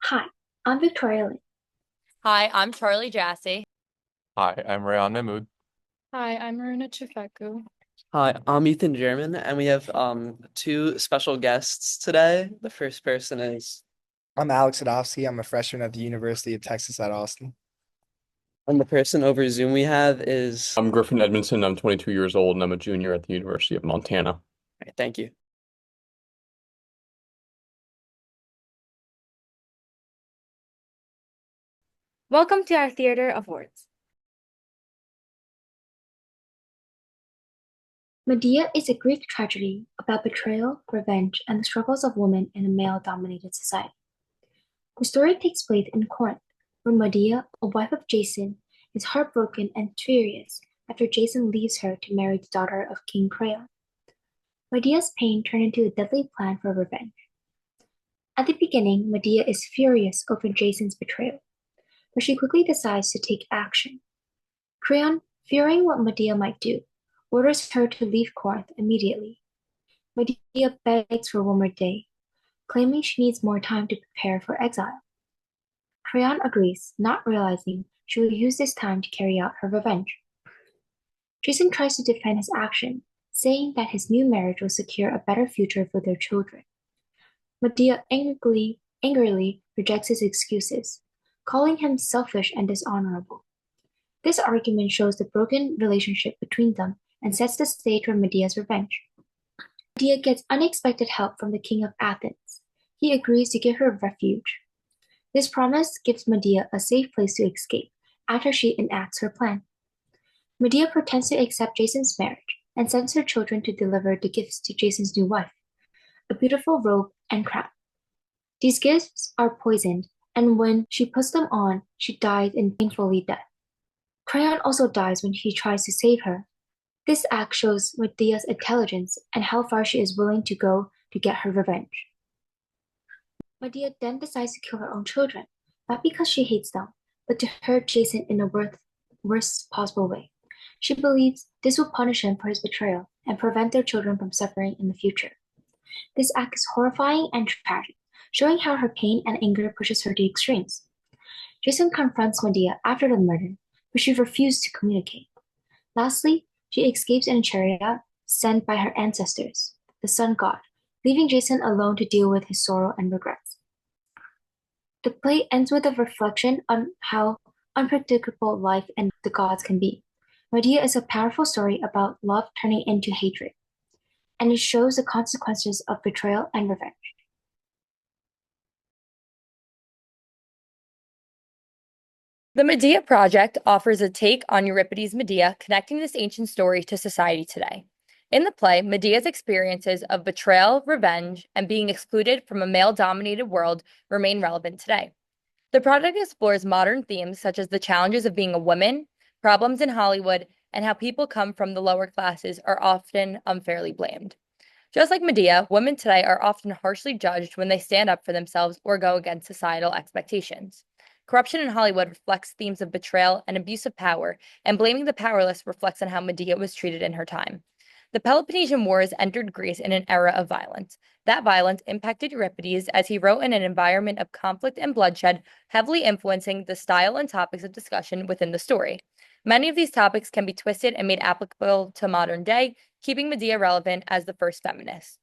Hi, I'm Victoria Lynn. Hi, I'm Charlie Jassy. Hi, I'm Rayan Mahmood. Hi, I'm Marina Chifeku. Hi, I'm Ethan German, and we have two special guests today. The first person is, I'm Alex Sadowski. I'm a freshman at the University of Texas at Austin. and the person over Zoom we have is. I'm Griffin Edmondson. I'm 22 years old and I'm a junior at the University of Montana. Right, thank you. Welcome to our Theater of Words. Medea is a Greek tragedy about betrayal, revenge, and the struggles of women in a male-dominated society. The story takes place in Corinth, where Medea, a wife of Jason, is heartbroken and furious after Jason leaves her to marry the daughter of King Creon. Medea's pain turns into a deadly plan for revenge. At the beginning, Medea is furious over Jason's betrayal, but she quickly decides to take action. Creon, fearing what Medea might do, orders her to leave Corinth immediately. Medea begs for one more day, claiming she needs more time to prepare for exile. Creon agrees, not realizing she will use this time to carry out her revenge. Jason tries to defend his action, saying that his new marriage will secure a better future for their children. Medea angrily rejects his excuses, calling him selfish and dishonorable. This argument shows the broken relationship between them and sets the stage for Medea's revenge. Medea gets unexpected help from the king of Athens. He agrees to give her refuge. This promise gives Medea a safe place to escape after she enacts her plan. Medea pretends to accept Jason's marriage and sends her children to deliver the gifts to Jason's new wife, a beautiful robe and crown. These gifts are poisoned, and when she puts them on, she dies in painfully death. Creon also dies when he tries to save her. This act shows Medea's intelligence and how far she is willing to go to get her revenge. Medea then decides to kill her own children, not because she hates them, but to hurt Jason in the worst possible way. She believes this will punish him for his betrayal and prevent their children from suffering in the future. This act is horrifying and tragic, showing how her pain and anger pushes her to extremes. Jason confronts Medea after the murder, but she refused to communicate. Lastly, she escapes in a chariot sent by her ancestors, the sun god, leaving Jason alone to deal with his sorrow and regrets. The play ends with a reflection on how unpredictable life and the gods can be. Medea is a powerful story about love turning into hatred, and it shows the consequences of betrayal and revenge. The Medea Project offers a take on Euripides' Medea, connecting this ancient story to society today. In the play, Medea's experiences of betrayal, revenge, and being excluded from a male-dominated world remain relevant today. The project explores modern themes such as the challenges of being a woman, problems in Hollywood, and how people come from the lower classes are often unfairly blamed. Just like Medea, women today are often harshly judged when they stand up for themselves or go against societal expectations. Corruption in Hollywood reflects themes of betrayal and abuse of power, and blaming the powerless reflects on how Medea was treated in her time. The Peloponnesian Wars entered Greece in an era of violence. That violence impacted Euripides as he wrote in an environment of conflict and bloodshed, heavily influencing the style and topics of discussion within the story. Many of these topics can be twisted and made applicable to modern day, keeping Medea relevant as the first feminist.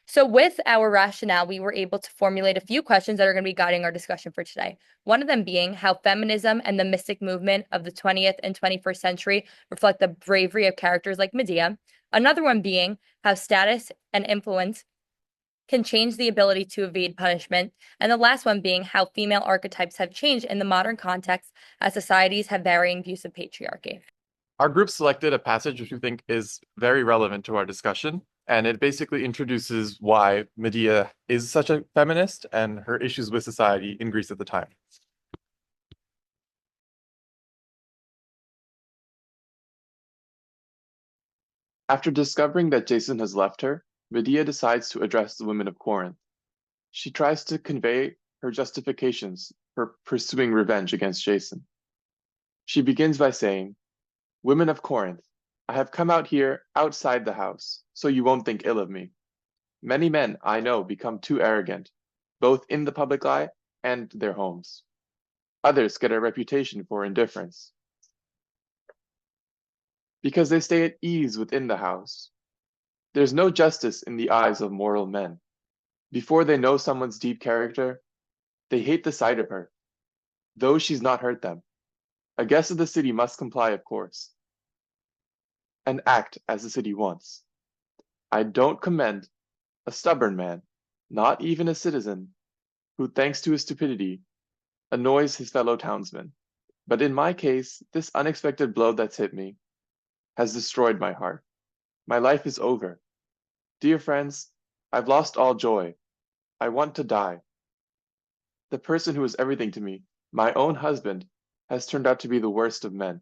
So, with our rationale, we were able to formulate a few questions that are going to be guiding our discussion for today. One of them being how feminism and the mystic movement of the 20th and 21st century reflect the bravery of characters like Medea. Another one being how status and influence can change the ability to evade punishment. And the last one being how female archetypes have changed in the modern context as societies have varying views of patriarchy. Our group selected a passage which we think is very relevant to our discussion, and it basically introduces why Medea is such a feminist and her issues with society in Greece at the time. After discovering that Jason has left her, Medea decides to address the women of Corinth. She tries to convey her justifications for pursuing revenge against Jason. She begins by saying, "Women of Corinth, I have come out here outside the house, so you won't think ill of me. Many men I know become too arrogant, both in the public eye and their homes. Others get a reputation for indifference because they stay at ease within the house. There's no justice in the eyes of mortal men. Before they know someone's deep character, they hate the sight of her, though she's not hurt them. A guest of the city must comply, of course, and act as the city wants. I don't commend a stubborn man, not even a citizen, who, thanks to his stupidity, annoys his fellow townsmen. But in my case, this unexpected blow that's hit me has destroyed my heart. My life is over. Dear friends, I've lost all joy. I want to die. The person who was everything to me, my own husband, has turned out to be the worst of men.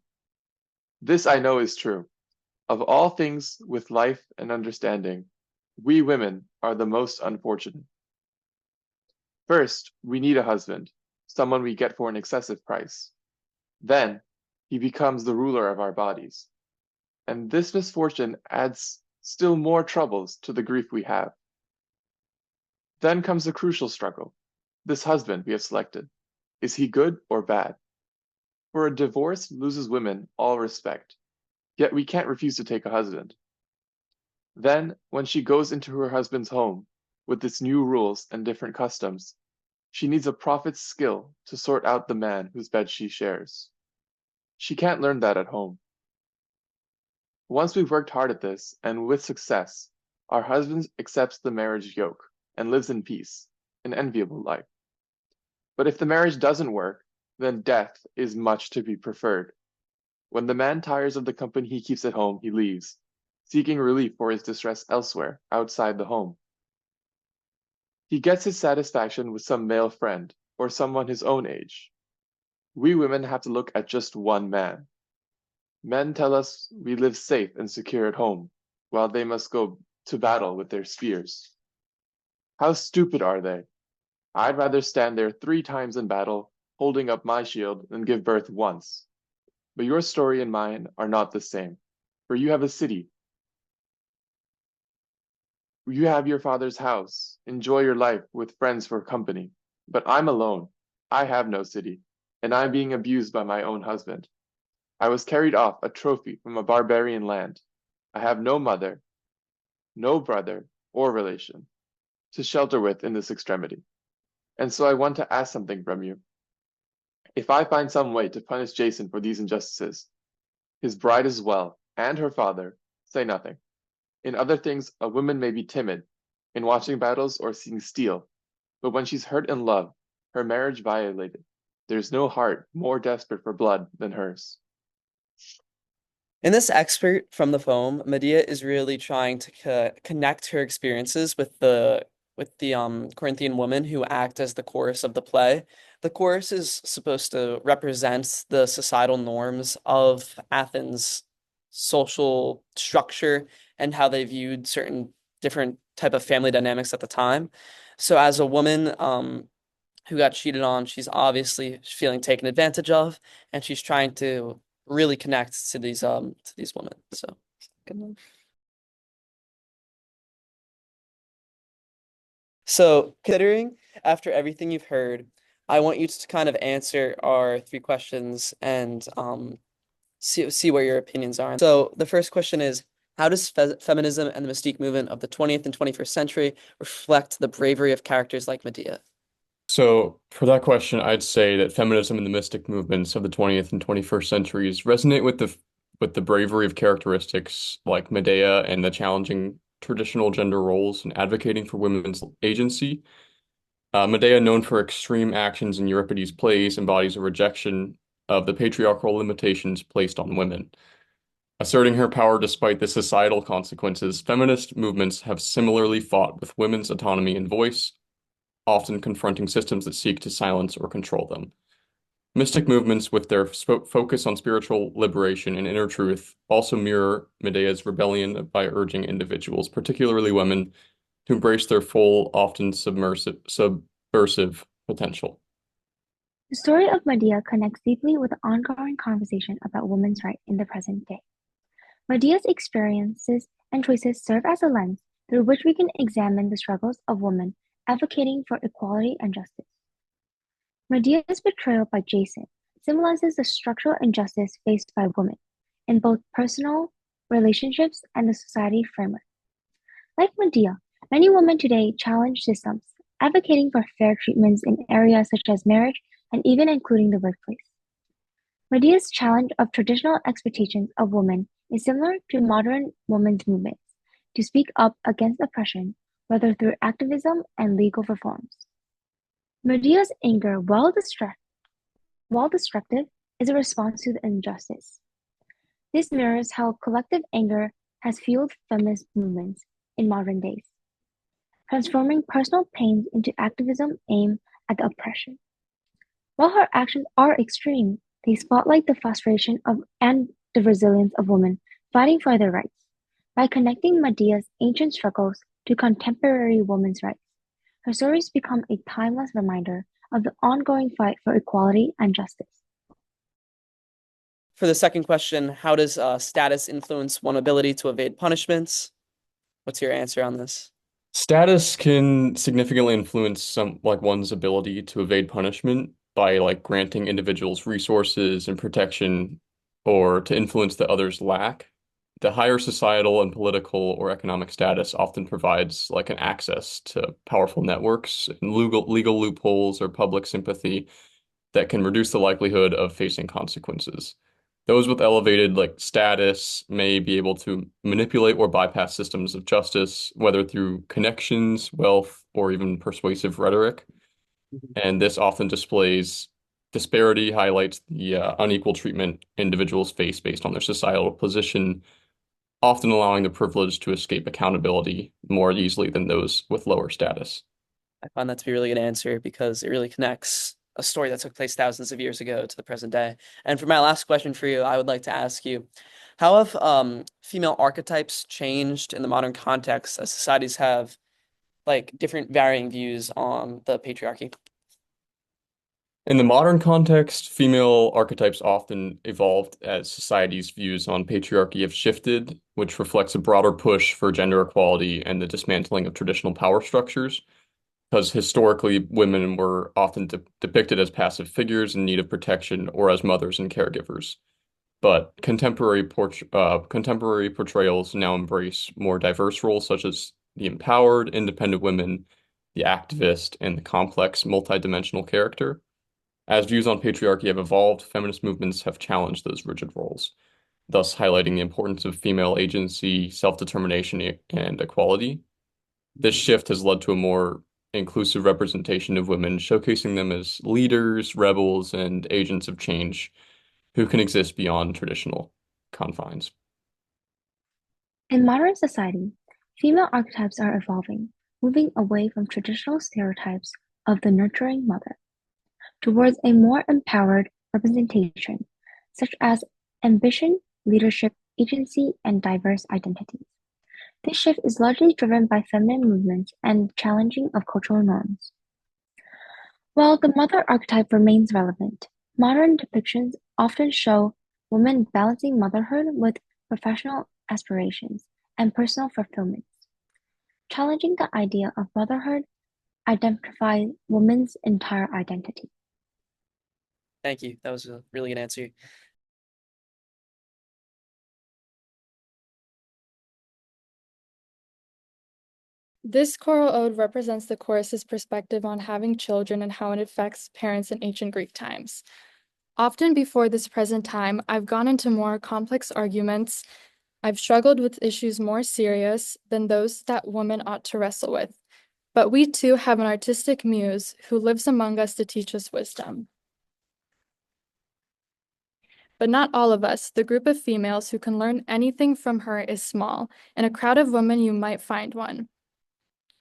This I know is true. Of all things with life and understanding, we women are the most unfortunate. First, we need a husband, someone we get for an excessive price. Then, he becomes the ruler of our bodies. And this misfortune adds still more troubles to the grief we have. Then comes the crucial struggle. This husband we have selected, is he good or bad? For a divorce loses women all respect, yet we can't refuse to take a husband. Then, when she goes into her husband's home with its new rules and different customs, she needs a prophet's skill to sort out the man whose bed she shares. She can't learn that at home. Once we've worked hard at this, and with success, our husband accepts the marriage yoke and lives in peace, an enviable life. But if the marriage doesn't work, then death is much to be preferred. When the man tires of the company he keeps at home, he leaves, seeking relief for his distress elsewhere, outside the home. He gets his satisfaction with some male friend, or someone his own age. We women have to look at just one man. Men tell us we live safe and secure at home, while they must go to battle with their spears. How stupid are they? I'd rather stand there 3 times in battle, holding up my shield, than give birth once. But your story and mine are not the same, for you have a city. You have your father's house, enjoy your life with friends for company. But I'm alone. I have no city, and I'm being abused by my own husband. I was carried off a trophy from a barbarian land. I have no mother, no brother or relation to shelter with in this extremity. And so I want to ask something from you. If I find some way to punish Jason for these injustices, his bride as well, and her father, say nothing. In other things, a woman may be timid, in watching battles or seeing steel, but when she's hurt in love, her marriage violated, there's no heart more desperate for blood than hers. In this excerpt from the poem, Medea is really trying to connect her experiences with the Corinthian women who act as the chorus of the play. The chorus is supposed to represent the societal norms of Athens' social structure and how they viewed certain different type of family dynamics at the time. So as a woman who got cheated on, she's obviously feeling taken advantage of, and she's trying to really connect to these women. So good one. So considering after everything you've heard, I want you to kind of answer our 3 questions and see where your opinions are. So the first question is, how does feminism and the Mystique movement of the 20th and 21st century reflect the bravery of characters like Medea? So for that question, I'd say that feminism and the mystic movements of the 20th and 21st centuries resonate with the bravery of characteristics like Medea and the challenging traditional gender roles and advocating for women's agency. Medea, known for extreme actions in Euripides' plays, embodies a rejection of the patriarchal limitations placed on women. Asserting her power despite the societal consequences, feminist movements have similarly fought with women's autonomy and voice, often confronting systems that seek to silence or control them. Mystic movements, with their focus on spiritual liberation and inner truth, also mirror Medea's rebellion by urging individuals, particularly women, to embrace their full, often subversive potential. The story of Medea connects deeply with the ongoing conversation about women's rights in the present day. Medea's experiences and choices serve as a lens through which we can examine the struggles of women advocating for equality and justice. Medea's betrayal by Jason symbolizes the structural injustice faced by women in both personal relationships and the society framework. Like Medea, many women today challenge systems, advocating for fair treatments in areas such as marriage and even including the workplace. Medea's challenge of traditional expectations of women is similar to modern women's movements to speak up against oppression, whether through activism and legal reforms. Medea's anger, while destructive, is a response to the injustice. This mirrors how collective anger has fueled feminist movements in modern days, transforming personal pains into activism aimed at the oppression. While her actions are extreme, they spotlight the frustration and the resilience of women fighting for their rights. By connecting Medea's ancient struggles to contemporary women's rights, her stories become a timeless reminder of the ongoing fight for equality and justice. For the second question, how does status influence one's ability to evade punishments? What's your answer on this? Status can significantly influence one's ability to evade punishment by granting individuals resources and protection or to influence that others lack. The higher societal and political or economic status often provides an access to powerful networks and legal loopholes or public sympathy that can reduce the likelihood of facing consequences. Those with elevated status may be able to manipulate or bypass systems of justice, whether through connections, wealth, or even persuasive rhetoric. And this often displays disparity, highlights the unequal treatment individuals face based on their societal position, often allowing the privileged to escape accountability more easily than those with lower status. I find that to be a really good answer because it really connects a story that took place thousands of years ago to the present day. And for my last question for you, I would like to ask you, how have female archetypes changed in the modern context as societies have different varying views on the patriarchy? In the modern context, female archetypes often evolved as society's views on patriarchy have shifted, which reflects a broader push for gender equality and the dismantling of traditional power structures. Because historically, women were often depicted as passive figures in need of protection or as mothers and caregivers. But contemporary portrayals now embrace more diverse roles, such as the empowered, independent women, the activist, and the complex, multidimensional character. As views on patriarchy have evolved, feminist movements have challenged those rigid roles, thus highlighting the importance of female agency, self-determination, and equality. This shift has led to a more inclusive representation of women, showcasing them as leaders, rebels, and agents of change who can exist beyond traditional confines. In modern society, female archetypes are evolving, moving away from traditional stereotypes of the nurturing mother towards a more empowered representation, such as ambition, leadership, agency, and diverse identities. This shift is largely driven by feminine movements and challenging of cultural norms. While the mother archetype remains relevant, modern depictions often show women balancing motherhood with professional aspirations and personal fulfillment. Challenging the idea of motherhood identifies women's entire identity. Thank you. That was a really good answer. This choral ode represents the chorus's perspective on having children and how it affects parents in ancient Greek times. Often before this present time, I've gone into more complex arguments. I've struggled with issues more serious than those that women ought to wrestle with. But we too have an artistic muse who lives among us to teach us wisdom. But not all of us, the group of females who can learn anything from her is small. In a crowd of women, you might find one.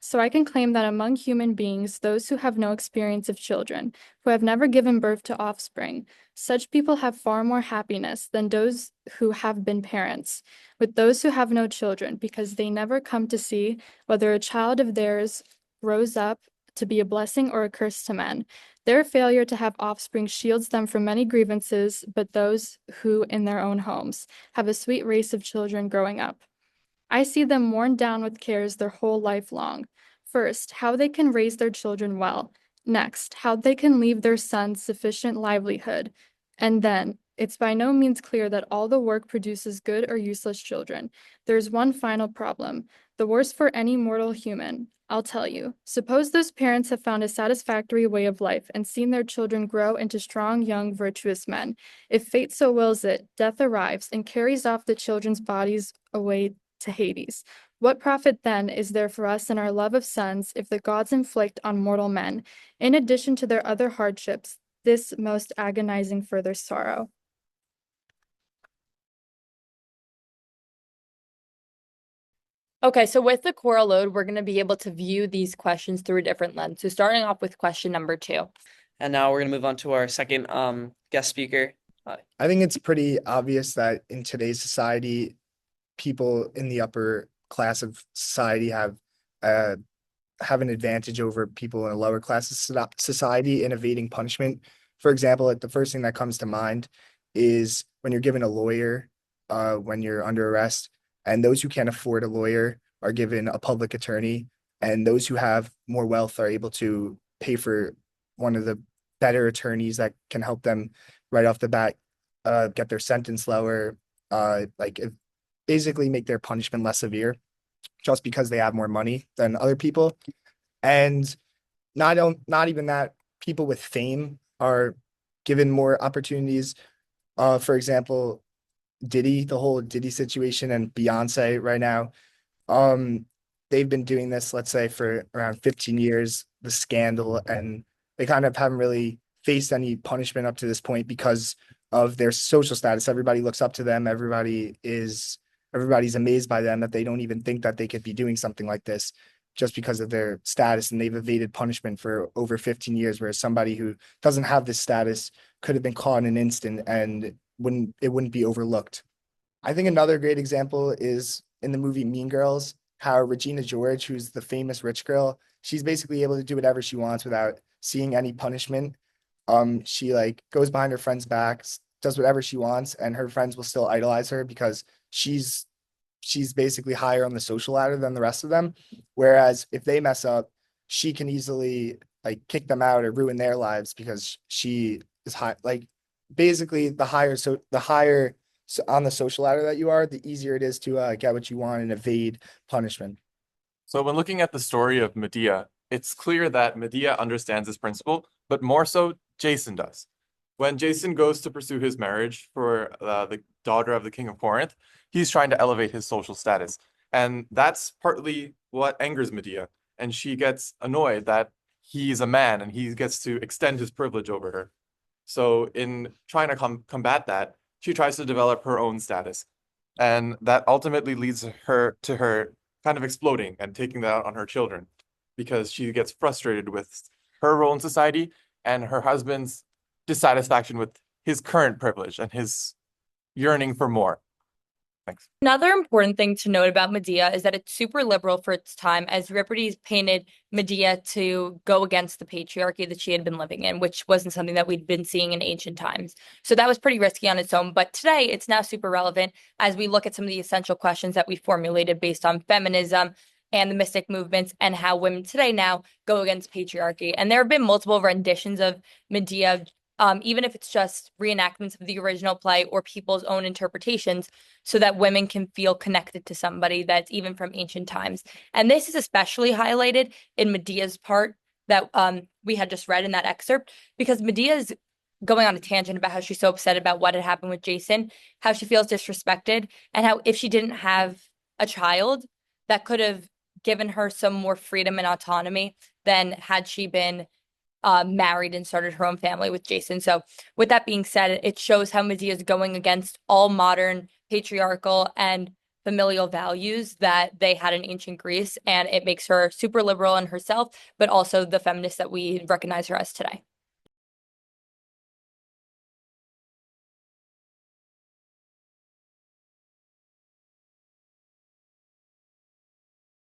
So I can claim that among human beings, those who have no experience of children, who have never given birth to offspring, such people have far more happiness than those who have been parents, with those who have no children, because they never come to see whether a child of theirs grows up to be a blessing or a curse to men. Their failure to have offspring shields them from many grievances, but those who, in their own homes, have a sweet race of children growing up. I see them worn down with cares their whole life long. First, how they can raise their children well. Next, how they can leave their sons sufficient livelihood. And then, it's by no means clear that all the work produces good or useless children. There's one final problem, the worst for any mortal human. I'll tell you. Suppose those parents have found a satisfactory way of life and seen their children grow into strong, young, virtuous men. If fate so wills it, death arrives and carries off the children's bodies away to Hades. What profit then is there for us in our love of sons if the gods inflict on mortal men, in addition to their other hardships, this most agonizing further sorrow? Okay, so with the choral load, we're going to be able to view these questions through a different lens. So starting off with question number 2. And now we're gonna move on to our second guest speaker. I think it's pretty obvious that in today's society, people in the upper class of society have an advantage over people in a lower class of society in evading punishment. For example, like the first thing that comes to mind is when you're given a lawyer, when you're under arrest, and those who can't afford a lawyer are given a public attorney, and those who have more wealth are able to pay for one of the better attorneys that can help them right off the bat, get their sentence lower, basically make their punishment less severe just because they have more money than other people. And not even that, people with fame are given more opportunities. For example, the whole Diddy situation and Beyonce right now. Um, they've been doing this, let's say, for around 15 years, the scandal, and they kind of haven't really faced any punishment up to this point because of their social status. Everybody looks up to them. Everybody's amazed by them, that they don't even think that they could be doing something like this just because of their status, and they've evaded punishment for over 15 years, whereas somebody who doesn't have this status could have been caught in an instant and wouldn't be overlooked. I think another great example is in the movie Mean Girls, how Regina George, who's the famous rich girl, she's basically able to do whatever she wants without seeing any punishment. She like goes behind her friends' backs, does whatever she wants, and her friends will still idolize her because she's basically higher on the social ladder than the rest of them. Whereas if they mess up, she can easily like kick them out or ruin their lives because she is high. Like basically, the higher on the social ladder that you are, the easier it is to get what you want and evade punishment. So when looking at the story of Medea, it's clear that Medea understands this principle, but more so Jason does. When Jason goes to pursue his marriage for the daughter of the king of Corinth, he's trying to elevate his social status. And that's partly what angers Medea. And she gets annoyed that he's a man and he gets to extend his privilege over her. So in trying to combat that, she tries to develop her own status. And that ultimately leads her to her kind of exploding and taking that out on her children because she gets frustrated with her role in society and her husband's dissatisfaction with his current privilege and his yearning for more. Thanks. Another important thing to note about Medea is that it's super liberal for its time, as Euripides painted Medea to go against the patriarchy that she had been living in, which wasn't something that we'd been seeing in ancient times. So that was pretty risky on its own. But today, it's now super relevant as we look at some of the essential questions that we formulated based on feminism and the mystic movements and how women today now go against patriarchy. And there have been multiple renditions of Medea, even if it's just reenactments of the original play or people's own interpretations, so that women can feel connected to somebody that's even from ancient times. And this is especially highlighted in Medea's part that we had just read in that excerpt, because Medea is going on a tangent about how she's so upset about what had happened with Jason, how she feels disrespected, and how if she didn't have a child, that could have given her some more freedom and autonomy than had she been married and started her own family with Jason. So with that being said, it shows how Medea is going against all modern patriarchal and familial values that they had in ancient Greece. And it makes her super liberal in herself, but also the feminist that we recognize her as today.